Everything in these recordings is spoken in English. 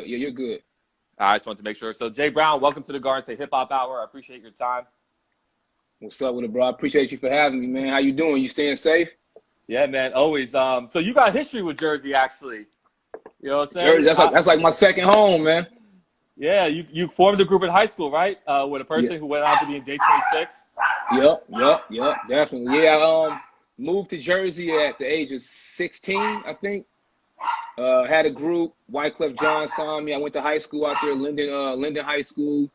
Yeah, you're good. I just wanted to make sure. So, J.Brown, welcome to the Garden State Hip Hop Hour. I appreciate your time. What's up with it, bro? I appreciate you for having me, man. How you doing? You staying safe? Yeah, man, always. So you got history with Jersey, actually. You know what I'm Jersey, saying? that's like my second home, man. Yeah, you formed a group in high school, right? With a Yeah. person who went on to be in Day 26. Yep, definitely. Yeah, I moved to Jersey at the age of 16, I think. Had a group. Wyclef Jean signed me. I went to high school out there, Linden High School.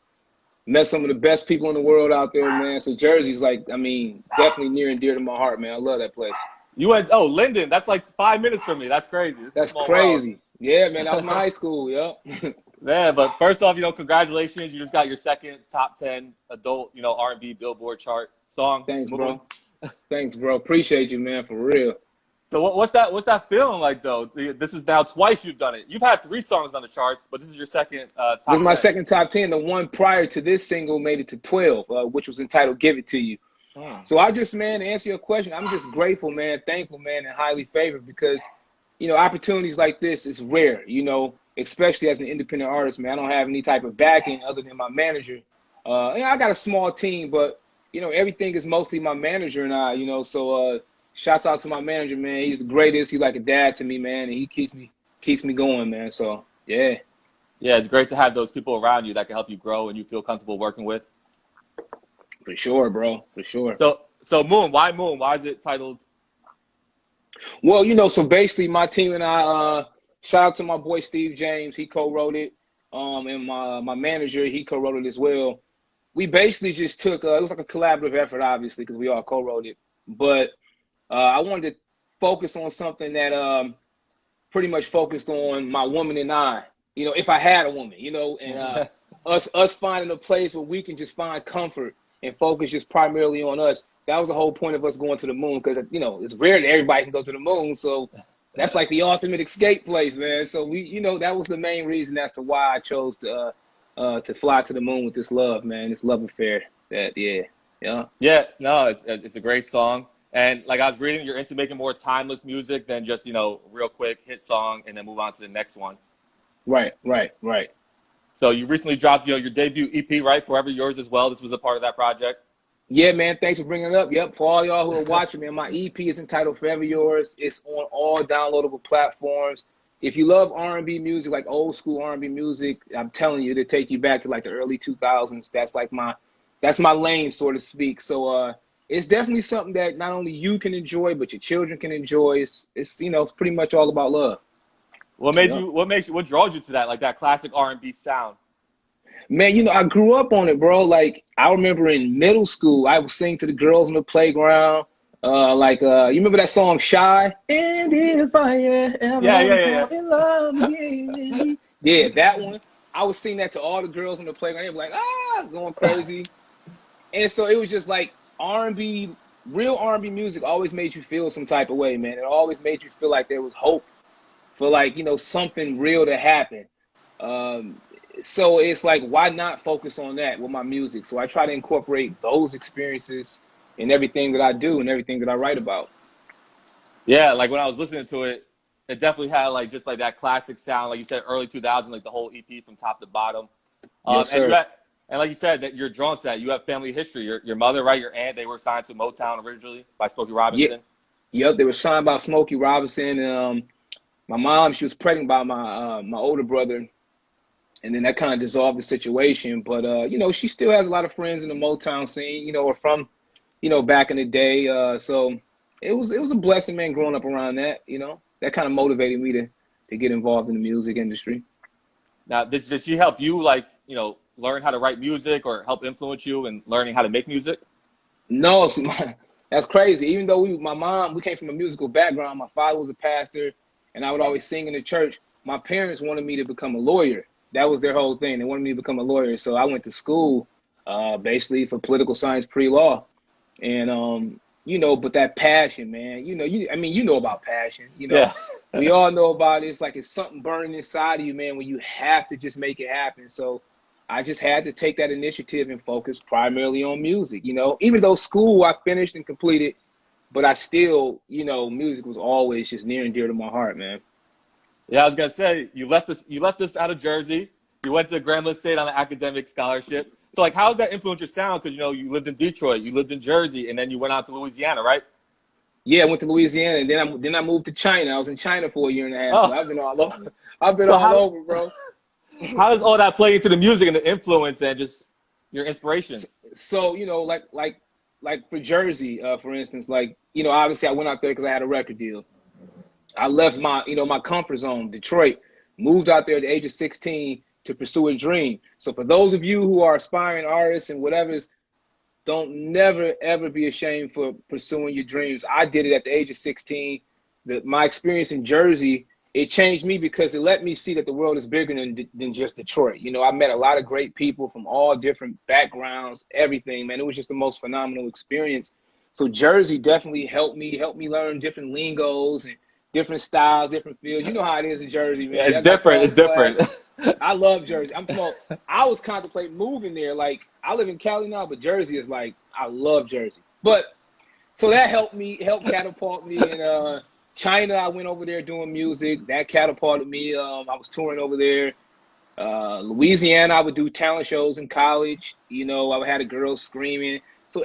Met some of the best people in the world out there, man. So Jersey's like, I mean, definitely near and dear to my heart, man. I love that place. You went, Linden. That's like 5 minutes from me. That's crazy. This is a That's small world. crazy. Yeah, man, that was my high school, yep. Man, but first off, congratulations. You just got your second top 10 adult, R&B Billboard chart song. Thanks, Moon. bro. Thanks, bro. Appreciate you, man, for real. So what's that feeling like, though? This is now twice you've done it. You've had 3 songs on the charts, but this is your second top 10. This is my second top 10. The one prior to this single made it to 12, which was entitled Give It To You. So I just, man, to answer your question, I'm just grateful, man, thankful, man, and highly favored because, opportunities like this is rare, especially as an independent artist, man. I don't have any type of backing other than my manager. I got a small team, but, everything is mostly my manager and I, so shouts out to my manager, man. He's the greatest. He's like a dad to me, man, and he keeps me going, man. So, yeah. Yeah, it's great to have those people around you that can help you grow and you feel comfortable working with. For sure, bro. For sure. So Moon, why Moon? Why is it titled? Well, so basically my team and I, shout out to my boy Steve James. He co-wrote it. And my manager, he co-wrote it as well. We basically just took, it was like a collaborative effort, obviously, because we all co-wrote it. But I wanted to focus on something that pretty much focused on my woman and I, if I had a woman, and us finding a place where we can just find comfort and focus just primarily on us. That was the whole point of us going to the moon because, it's rare that everybody can go to the moon. So that's like the ultimate escape place, man. So we, that was the main reason as to why I chose to fly to the moon with this love, man, this love affair. Yeah. Yeah, no, it's a great song. And like I was reading, you're into making more timeless music than just, real quick hit song and then move on to the next one. Right. So you recently dropped, your debut EP, right? Forever Yours as well. This was a part of that project. Yeah, man. Thanks for bringing it up. Yep. For all y'all who are watching, man, my EP is entitled Forever Yours. It's on all downloadable platforms. If you love R&B music, like old school R&B music, I'm telling you, it'll take you back to like the early 2000s. That's my lane, so to speak. So it's definitely something that not only you can enjoy, but your children can enjoy. It's it's pretty much all about love. What draws you to that, like that classic R&B sound? Man, I grew up on it, bro. Like, I remember in middle school, I would sing to the girls on the playground. You remember that song Shy? And if I ever fall in love again. Yeah, that one. I would sing that to all the girls on the playground. They were like, going crazy. And so it was just like R&B, real R&B music always made you feel some type of way, man. It always made you feel like there was hope for like, something real to happen. So it's like, why not focus on that with my music? So I try to incorporate those experiences in everything that I do and everything that I write about. Yeah, like when I was listening to it, it definitely had like just like that classic sound, like you said, early 2000s, like the whole EP from top to bottom. Yes, sir. And like you said, that you're drawn to that. You have family history. Your mother, right? Your aunt, they were signed to Motown originally by Smokey Robinson. Yep, they were signed by Smokey Robinson. My mom, she was pregnant by my older brother. And then that kind of dissolved the situation. But, she still has a lot of friends in the Motown scene, or from, back in the day. So it was a blessing, man, growing up around that, that kind of motivated me to get involved in the music industry. Now, did she help you, like, learn how to write music or help influence you in learning how to make music? No, that's crazy. Even though my mom, we came from a musical background. My father was a pastor, and I would always sing in the church. My parents wanted me to become a lawyer. That was their whole thing. They wanted me to become a lawyer. So I went to school basically for political science pre-law. And, but that passion, man, you know about passion. Yeah. We all know about it. It's like it's something burning inside of you, man, when you have to just make it happen. So I just had to take that initiative and focus primarily on music, Even though school I finished and completed, but I still, music was always just near and dear to my heart, man. Yeah, I was gonna say you left us. You left us out of Jersey. You went to Grambling State on an academic scholarship. So, like, how does that influence your sound? Because you lived in Detroit, you lived in Jersey, and then you went on to Louisiana, right? Yeah, I went to Louisiana, and then I moved to China. I was in China for a year and a half, so Oh, I've been all over. I've been so all how over, bro. how does all that play into the music and the influence and just your inspirations? So like for Jersey, for instance, like obviously I went out there because I had a record deal. I left my comfort zone, Detroit, moved out there at the age of 16 to pursue a dream. So for those of you who are aspiring artists and whatever's, don't never ever be ashamed for pursuing your dreams. I did it at the age of 16. My experience in Jersey, it changed me because it let me see that the world is bigger than just Detroit. I met a lot of great people from all different backgrounds, everything, man. It was just the most phenomenal experience. So Jersey definitely helped me learn different lingos and different styles, different fields. You know how it is in Jersey, man. Yeah, it's Y'all got different. y'all It's different. swag. I love Jersey. I was contemplating moving there. Like, I live in Cali now, but Jersey is like, I love Jersey. But so that helped catapult me. And China, I went over there doing music. That catapulted me. I was touring over there. Louisiana, I would do talent shows in college. I had a girl screaming. So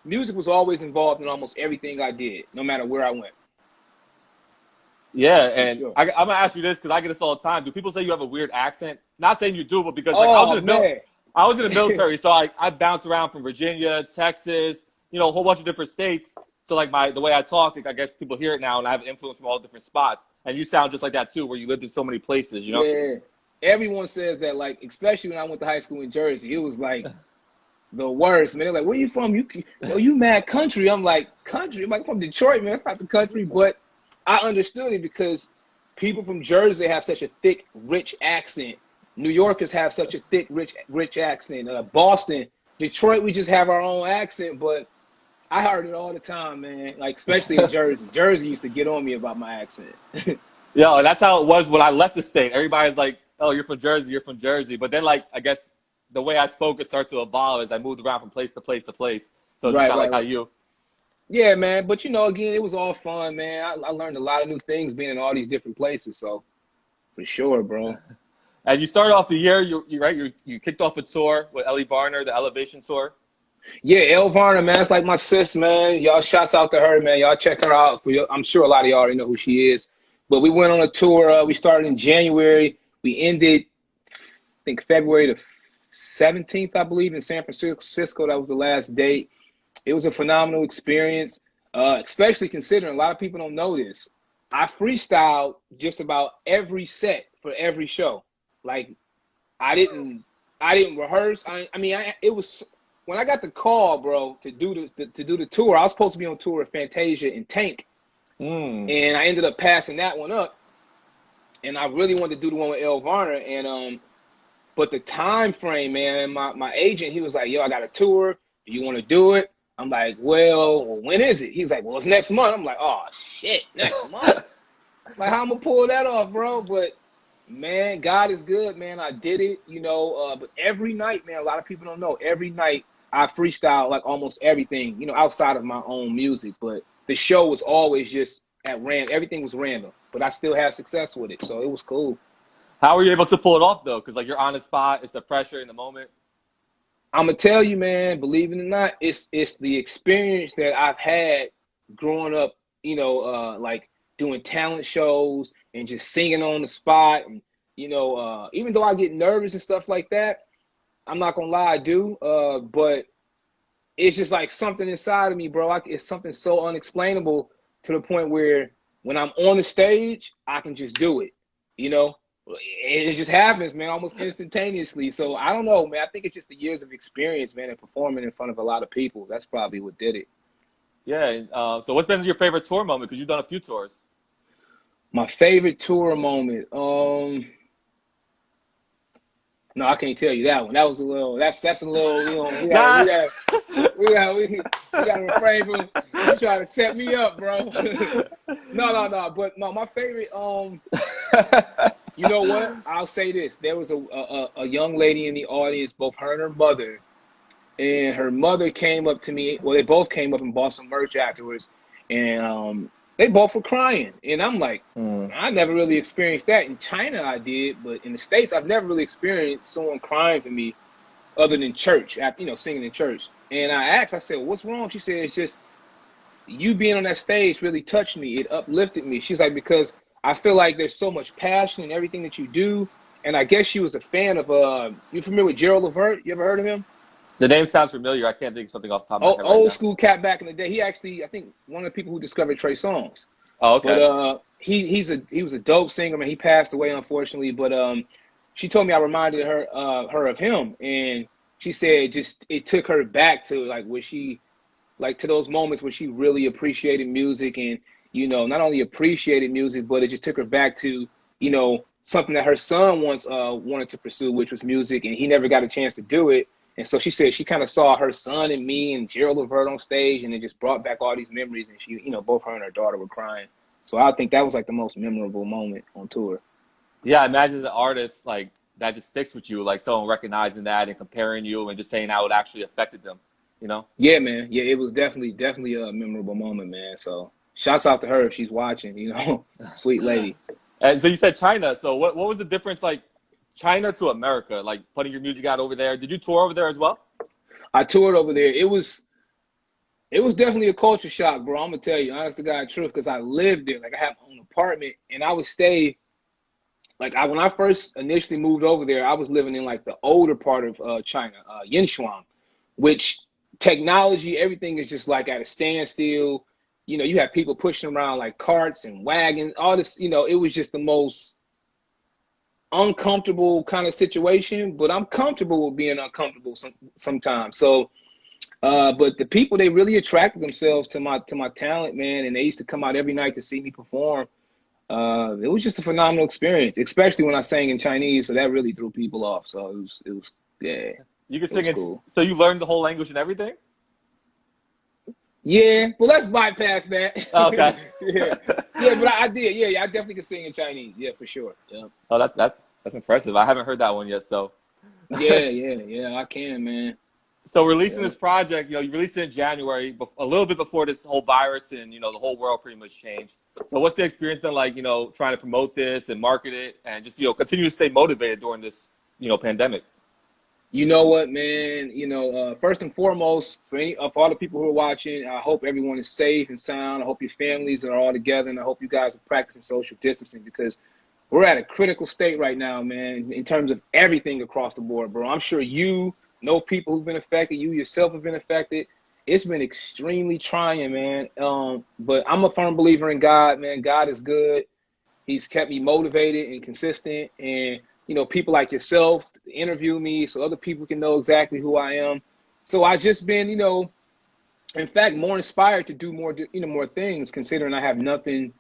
music was always involved in almost everything I did, no matter where I went. Yeah, For and sure. I'm gonna ask you this because I get this all the time. Do people say you have a weird accent? Not saying you do, but because like Oh man. I was in the military, so I bounced around from Virginia, Texas, a whole bunch of different states. So like the way I talk, like, I guess people hear it now, and I have influence from all different spots. And you sound just like that too, where you lived in so many places. Yeah. Everyone says that, like, especially when I went to high school in Jersey, it was like the worst, man. They're like, where you from? You mad country. I'm like, country? I'm like, from Detroit, man. It's not the country. But I understood it because people from Jersey have such a thick, rich accent. New Yorkers have such a thick, rich accent. Boston, Detroit, we just have our own accent, but I heard it all the time, man. Like, especially in Jersey. Jersey used to get on me about my accent. Yeah, and that's how it was when I left the state. Everybody's like, "Oh, you're from Jersey. You're from Jersey." But then, like, I guess the way I spoke it started to evolve as I moved around from place to place to place. So it's just Right, kind of right, like how right. you. Yeah, man. But again, it was all fun, man. I learned a lot of new things being in all these different places. So for sure, bro. And you started off the year. You right. You kicked off a tour with Elle Varner, the Elevation Tour. Yeah, Elle Varner, man. It's like my sis, man. Y'all shouts out to her, man. Y'all check her out. I'm sure a lot of y'all already know who she is. But we went on a tour. We started in January. We ended, I think, February the 17th, I believe, in San Francisco. That was the last date. It was a phenomenal experience, especially considering a lot of people don't know this. I freestyled just about every set for every show. Like, I didn't rehearse. It was when I got the call, bro, to do the tour. I was supposed to be on tour with Fantasia and Tank, Mm. and I ended up passing that one up. And I really wanted to do the one with Elle Varner, and but the time frame, man. My agent, he was like, "Yo, I got a tour. Do you want to do it?" I'm like, well, when is it? He was like, well, it's next month. I'm like, oh shit, next month. Like, how I'm gonna pull that off, bro? But man, God is good, man. I did it, but every night, man, a lot of people don't know. Every night I freestyle like almost everything, outside of my own music. But the show was always just at random. Everything was random, but I still had success with it. So it was cool. How were you able to pull it off though? Because like you're on the spot, it's the pressure in the moment. I'm gonna tell you, man, believe it or not, it's the experience that I've had growing up, like doing talent shows and just singing on the spot. And, even though I get nervous and stuff like that, I'm not gonna lie, I do. But it's just like something inside of me, bro. It's something so unexplainable to the point where when I'm on the stage, I can just do it, you know? It just happens, man, almost instantaneously. So I don't know, man. I think it's just the years of experience, man, and performing in front of a lot of people. That's probably what did it. Yeah. So what's been your favorite tour moment? Because you've done a few tours. My favorite tour moment. No, I can't tell you that one. That was a little. That's a little. Nah. We gotta refrain from you trying to set me up, bro. No. But no, my favorite. You know what? I'll say this. There was a young lady in the audience, both her and her mother. And her mother came up to me. Well, they both came up and bought some merch afterwards. And They both were crying, and I'm like, Mm. I never really experienced that. In China, I did, but in the States, I've never really experienced someone crying for me other than church, after, singing in church. And I asked, I said, "What's wrong?" She said, "It's just you being on that stage really touched me. It uplifted me." She's like, "Because I feel like there's so much passion in everything that you do." And I guess she was a fan of you familiar with Gerald Levert? You ever heard of him? The name sounds familiar. I can't think of something off the top of my head right Old now. school cat back in the day. He actually, I think, one of the people who discovered Trey Songz. Oh, But okay. he was a dope singer, man. He passed away unfortunately. But she told me I reminded her of him, and she said just it took her back to like where she like to those moments where she really appreciated music, and not only appreciated music, but it just took her back to something that her son once wanted to pursue, which was music, and he never got a chance to do it. And so she said she kind of saw her son and me and Gerald Levert on stage, and it just brought back all these memories. And she, both her and her daughter were crying. So I think that was like the most memorable moment on tour. Yeah, I imagine the artist like that just sticks with you, like someone recognizing that and comparing you and just saying how it actually affected them, you know? Yeah, man. Yeah, it was definitely a memorable moment, man. So shouts out to her if she's watching, sweet lady. And so you said China. So what was the difference like China to America, like putting your music out over there? Did you tour over there as well? I toured over there. It was definitely a culture shock, bro. I'm gonna tell you, honest to God, truth, because I lived there. Like I have my own apartment, and I would stay. Like when I first initially moved over there, I was living in like the older part of China, Yinshuang, which technology, everything is just like at a standstill. You have people pushing around like carts and wagons, all this. It was just the most uncomfortable kind of situation. But I'm comfortable with being uncomfortable sometimes. So. But the people, they really attracted themselves to my talent, man, and they used to come out every night to see me perform. It was just a phenomenal experience, especially when I sang in Chinese, so that really threw people off. So it was yeah, it You can sing was it. cool. So you learned the whole language and everything? Yeah, well, let's bypass that. Oh, okay. yeah, but I did. Yeah, I definitely could sing in Chinese. Yeah, for sure. Yeah, Oh, that's impressive. I haven't heard that one yet. So, yeah, I can, man. so releasing Yeah. this project, you released it in January, a little bit before this whole virus and the whole world pretty much changed. So, what's the experience been like? Trying to promote this and market it, and just continue to stay motivated during this pandemic. You know what, man? First and foremost, for all the people who are watching, I hope everyone is safe and sound. I hope your families are all together, and I hope you guys are practicing social distancing because we're at a critical state right now, man, in terms of everything across the board, bro. I'm sure you know people who've been affected. You yourself have been affected. It's been extremely trying, man. But I'm a firm believer in God, man. God is good. He's kept me motivated and consistent. And, people like yourself interview me so other people can know exactly who I am. So I just been, in fact, more inspired to do more things, considering I have nothing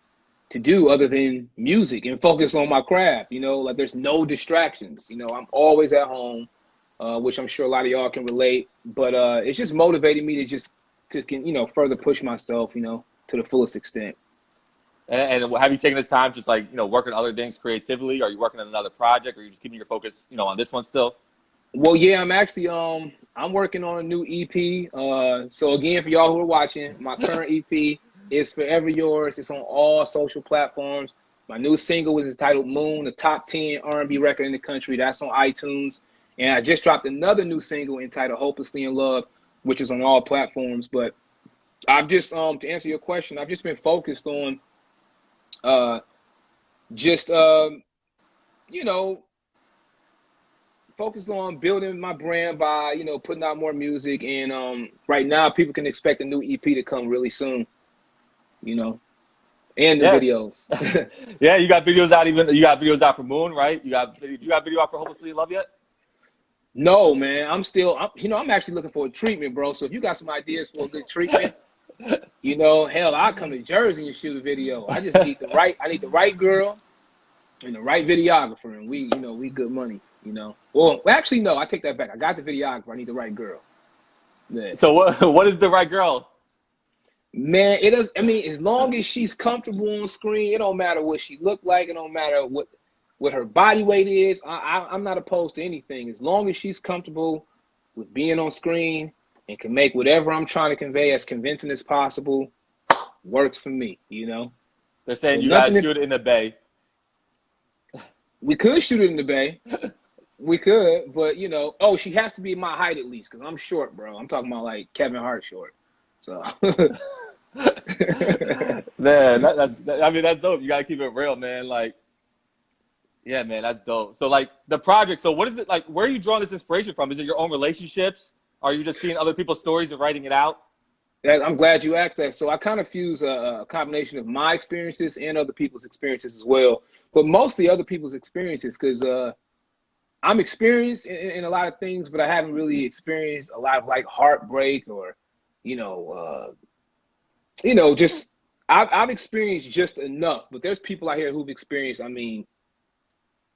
to do other than music and focus on my craft. Like there's no distractions. I'm always at home, which I'm sure a lot of y'all can relate. But it's just motivated me to further push myself, to the fullest extent. And have you taken this time just like working on other things creatively? Are you working on another project, or are you just keeping your focus on this one still? Well, yeah, I'm actually I'm working on a new EP. So again, for y'all who are watching, my current EP is Forever Yours. It's on all social platforms. My new single is entitled Moon, the top 10 R&B record in the country. That's on iTunes. And I just dropped another new single entitled Hopelessly in Love, which is on all platforms. But I've just to answer your question, I've just been focused on just you know focused on building my brand by putting out more music, and right now people can expect a new EP to come really soon, you know and new Yeah, videos. yeah. You got videos out. You got videos out for Moon, right? You got video out for Hopelessly in Love yet? No, man, I'm actually looking for a treatment, bro. So if you got some ideas for a good treatment, hell, I'll come to Jersey and shoot a video. I need the right girl and the right videographer, and we good money. Well, actually, no, I take that back. I got the videographer. I need the right girl. Yeah. So what is the right girl? Man, it does. I mean, as long as she's comfortable on screen, it don't matter what she look like. It don't matter what her body weight is. I'm not opposed to anything. As long as she's comfortable with being on screen and can make whatever I'm trying to convey as convincing as possible, works for me, you know. They're saying So you guys shoot it in the Bay. We could shoot it in the Bay. We could, but you know, oh, she has to be my height at least, because I'm short, bro. I'm talking about like Kevin Hart short. So man, I mean, that's dope. You gotta keep it real, man. Like, yeah, man, that's dope. So like the project, so what is it like? Where are you drawing this inspiration from? Is it your own relationships? Are you just seeing other people's stories and writing it out? I'm glad you asked that. So I kind of fuse a combination of my experiences and other people's experiences as well, but mostly other people's experiences, because I'm experienced in a lot of things, but I haven't really experienced a lot of like heartbreak or, just I've experienced just enough. But there's people out here who've experienced, I mean,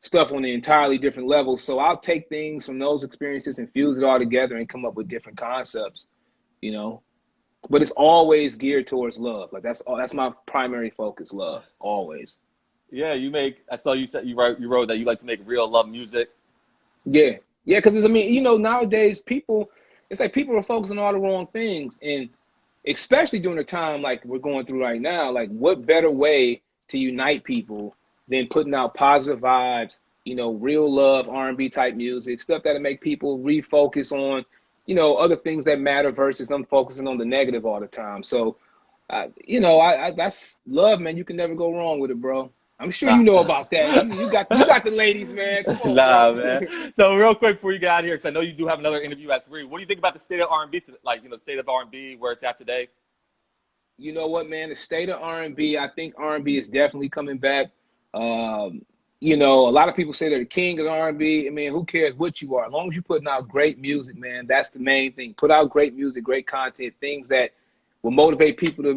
stuff on an entirely different level. So I'll take things from those experiences and fuse it all together and come up with different concepts, you know. But it's always geared towards love. Like that's my primary focus, love, always. Yeah, I saw you said you wrote that you like to make real love music. Yeah, because I mean, nowadays it's like people are focusing on all the wrong things, and especially during a time like we're going through right now, like what better way to unite people than putting out positive vibes, real love, R&B type music, stuff that'll make people refocus on, other things that matter versus them focusing on the negative all the time. So, that's love, man. You can never go wrong with it, bro. I'm sure you know about that. You got the ladies, man. Come on, nah, bro. man. So real quick before you get out of here, because I know you do have another interview at 3. What do you think about the state of R&B, state of R&B, where it's at today? You know what, man? The state of R&B, I think R&B is definitely coming back. A lot of people say they're the king of R&B. I mean, who cares what you are? As long as you're putting out great music, man, that's the main thing. Put out great music, great content, things that will motivate people to,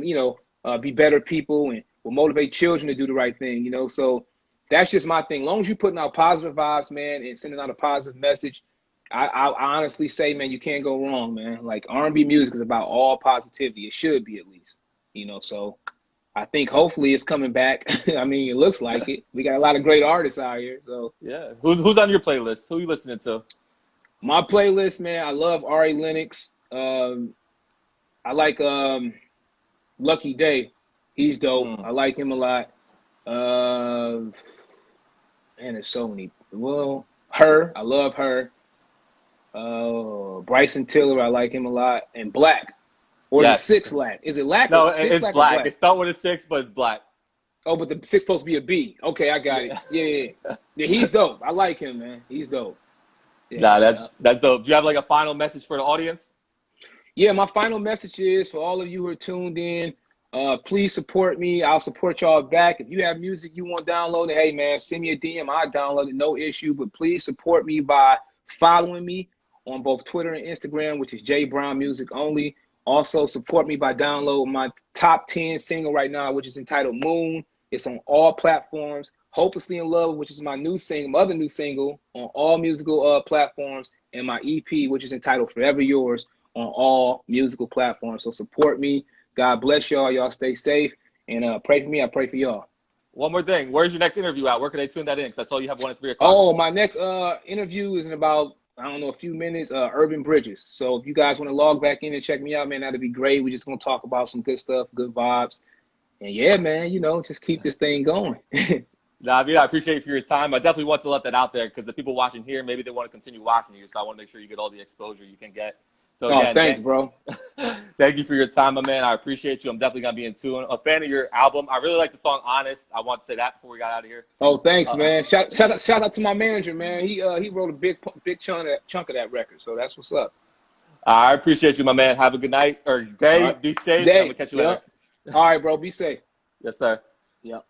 be better people and will motivate children to do the right thing, So that's just my thing. As long as you're putting out positive vibes, man, and sending out a positive message, I honestly say, man, you can't go wrong, man. Like R&B music is about all positivity. It should be at least, So I think hopefully it's coming back. I mean, it looks like it. We got a lot of great artists out here. So yeah, who's on your playlist? Who are you listening to? My playlist, man, I love Ari Lennox. I like Lucky Day. He's dope. I like him a lot. And there's so many. Well, Her. I love Her. Bryson Tiller. I like him a lot. And Black. Or yes. The 6 Lack. Is it Lack? No, or six it's Lack Black. Black. It's spelled with a 6, but it's Black. Oh, but the 6 supposed to be a B. Okay, I got it. Yeah. He's dope. I like him, man. He's dope. Yeah, that's dope. Do you have like a final message for the audience? Yeah, my final message is for all of you who are tuned in, please support me. I'll support y'all back. If you have music you want downloaded, hey, man, send me a DM. I'll download it, no issue. But please support me by following me on both Twitter and Instagram, which is j.brown music only. Also, support me by downloading my top 10 single right now, which is entitled Moon. It's on all platforms. Hopelessly in Love, which is my other new single, on all musical platforms, and my EP, which is entitled Forever Yours, on all musical platforms. So support me. God bless y'all. Y'all stay safe. And pray for me. I pray for y'all. One more thing. Where's your next interview at? Where can they tune that in? Because I saw you have one at 3 o'clock. Oh, my next interview is in about, a few minutes, Urban Bridges. So if you guys want to log back in and check me out, man, that'd be great. We're just going to talk about some good stuff, good vibes. And yeah, man, just keep this thing going. I appreciate you for your time. I definitely want to let that out there because the people watching here, maybe they want to continue watching you. So I want to make sure you get all the exposure you can get. So again, thanks, bro. Thank you for your time, my man. I appreciate you. I'm definitely going to be in tune. A fan of your album. I really like the song Honest. I want to say that before we got out of here. Oh, thanks, man. Shout out to my manager, man. He wrote a big chunk of that record. So that's what's up. I appreciate you, my man. Have a good night or day. Right. Be safe. I'm going to catch you later. All right, bro. Be safe. Yes, sir. Yep.